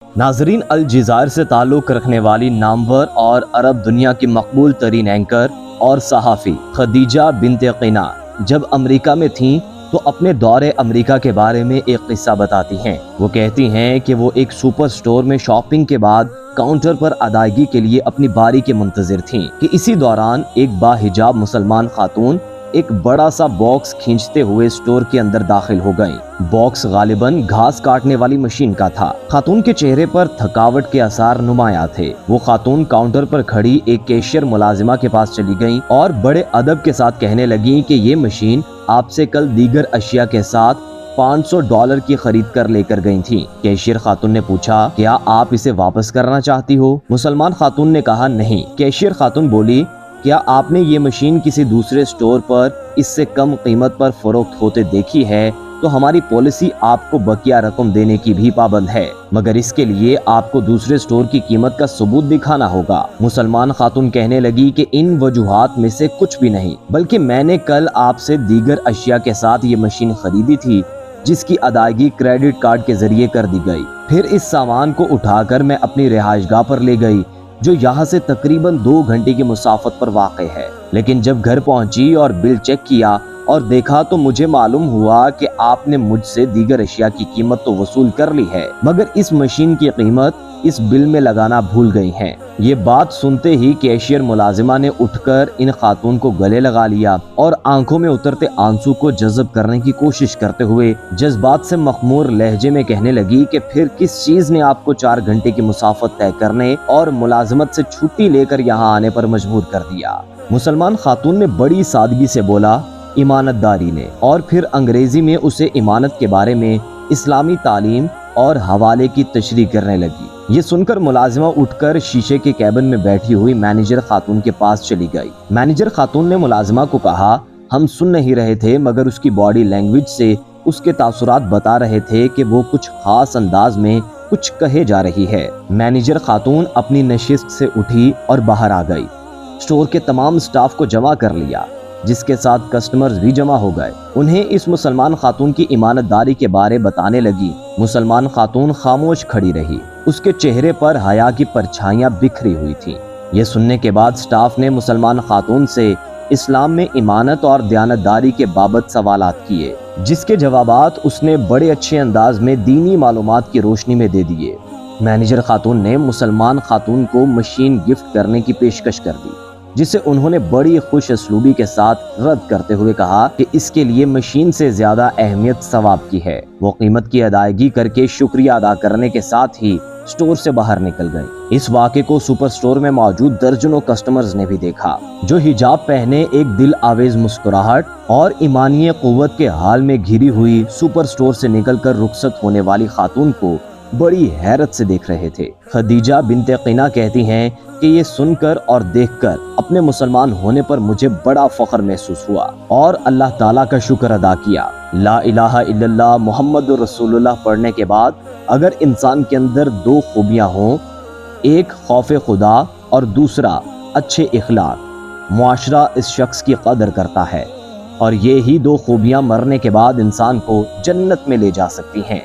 ناظرین، الجزائر سے تعلق رکھنے والی نامور اور عرب دنیا کی مقبول ترین اینکر اور صحافی خدیجہ بنت قینا جب امریکہ میں تھیں تو اپنے دور امریکہ کے بارے میں ایک قصہ بتاتی ہیں۔ وہ کہتی ہیں کہ وہ ایک سپر سٹور میں شاپنگ کے بعد کاؤنٹر پر ادائیگی کے لیے اپنی باری کے منتظر تھیں کہ اسی دوران ایک باحجاب مسلمان خاتون ایک بڑا سا باکس کھینچتے ہوئے سٹور کے اندر داخل ہو گئیں۔ باکس غالباً گھاس کاٹنے والی مشین کا تھا۔ خاتون کے چہرے پر تھکاوٹ کے آثار نمایاں تھے۔ وہ خاتون کاؤنٹر پر کھڑی ایک کیشیئر ملازمہ کے پاس چلی گئیں اور بڑے ادب کے ساتھ کہنے لگیں کہ یہ مشین آپ سے کل دیگر اشیاء کے ساتھ $500 کی خرید کر لے کر گئی تھی۔ کیشیئر خاتون نے پوچھا، کیا آپ اسے واپس کرنا چاہتی ہو؟ مسلمان خاتون نے کہا، نہیں۔ کیشیئر خاتون بولی، کیا آپ نے یہ مشین کسی دوسرے سٹور پر اس سے کم قیمت پر فروخت ہوتے دیکھی ہے تو ہماری پالیسی آپ کو بقیہ رقم دینے کی بھی پابند ہے، مگر اس کے لیے آپ کو دوسرے سٹور کی قیمت کا ثبوت دکھانا ہوگا۔ مسلمان خاتون کہنے لگی کہ ان وجوہات میں سے کچھ بھی نہیں، بلکہ میں نے کل آپ سے دیگر اشیاء کے ساتھ یہ مشین خریدی تھی جس کی ادائیگی کریڈٹ کارڈ کے ذریعے کر دی گئی۔ پھر اس سامان کو اٹھا کر میں اپنی رہائش گاہ پر لے گئی جو یہاں سے تقریباً 2 گھنٹے کی مسافت پر واقع ہے، لیکن جب گھر پہنچی اور بل چیک کیا اور دیکھا تو مجھے معلوم ہوا کہ آپ نے مجھ سے دیگر اشیاء کی قیمت تو وصول کر لی ہے، مگر اس مشین کی قیمت اس بل میں لگانا بھول گئی ہیں۔ یہ بات سنتے ہی کیشیئر ملازمہ نے اٹھ کر ان خاتون کو گلے لگا لیا اور آنکھوں میں اترتے آنسو کو جذب کرنے کی کوشش کرتے ہوئے جذبات سے مخمور لہجے میں کہنے لگی کہ پھر کس چیز نے آپ کو 4 گھنٹے کی مسافت طے کرنے اور ملازمت سے چھٹی لے کر یہاں آنے پر مجبور کر دیا؟ مسلمان خاتون نے بڑی سادگی سے بولا، امانت داری نے، اور پھر انگریزی میں اسے امانت کے بارے میں اسلامی تعلیم اور حوالے کی تشریح کرنے لگی۔ یہ سن کر ملازمہ اٹھ کر شیشے کے کیبن میں بیٹھی ہوئی مینیجر خاتون کے پاس چلی گئی۔ مینیجر خاتون نے ملازمہ کو کہا، ہم سن نہیں رہے تھے مگر اس کی باڈی لینگویج سے اس کے تاثرات بتا رہے تھے کہ وہ کچھ خاص انداز میں کچھ کہے جا رہی ہے۔ مینیجر خاتون اپنی نشست سے اٹھی اور باہر آ گئی۔ سٹور کے تمام سٹاف کو جمع کر لیا، جس کے ساتھ کسٹمرز بھی جمع ہو گئے۔ انہیں اس مسلمان خاتون کی امانت داری کے بارے بتانے لگی۔ مسلمان خاتون خاموش کھڑی رہی، اس کے چہرے پر حیا کی پرچھائیاں بکھری ہوئی تھیں۔ یہ سننے کے بعد سٹاف نے مسلمان خاتون سے اسلام میں امانت اور دیانت داری کے بابت سوالات کیے، جس کے جوابات اس نے بڑے اچھے انداز میں دینی معلومات کی روشنی میں دے دیے۔ مینیجر خاتون نے مسلمان خاتون کو مشین گفٹ کرنے کی پیشکش کر دی، جسے انہوں نے بڑی خوش اسلوبی کے ساتھ رد کرتے ہوئے کہا کہ اس کے لیے مشین سے زیادہ اہمیت ثواب کی ہے۔ وہ قیمت کی ادائیگی کر کے شکریہ ادا کرنے کے ساتھ ہی سٹور سے باہر نکل گئی۔ اس واقعے کو سپر سٹور میں موجود درجنوں کسٹمرز نے بھی دیکھا، جو حجاب پہنے ایک دل آویز مسکراہٹ اور ایمانی قوت کے حال میں گھری ہوئی سپر سٹور سے نکل کر رخصت ہونے والی خاتون کو بڑی حیرت سے دیکھ رہے تھے۔ خدیجہ بنت قینا کہتی ہیں کہ یہ سن کر اور دیکھ کر اپنے مسلمان ہونے پر مجھے بڑا فخر محسوس ہوا اور اللہ تعالیٰ کا شکر ادا کیا۔ لا الہ الا اللہ محمد رسول اللہ پڑھنے کے بعد اگر انسان کے اندر 2 خوبیاں ہوں، ایک خوف خدا اور دوسرا اچھے اخلاق، معاشرہ اس شخص کی قدر کرتا ہے، اور یہی 2 خوبیاں مرنے کے بعد انسان کو جنت میں لے جا سکتی ہیں۔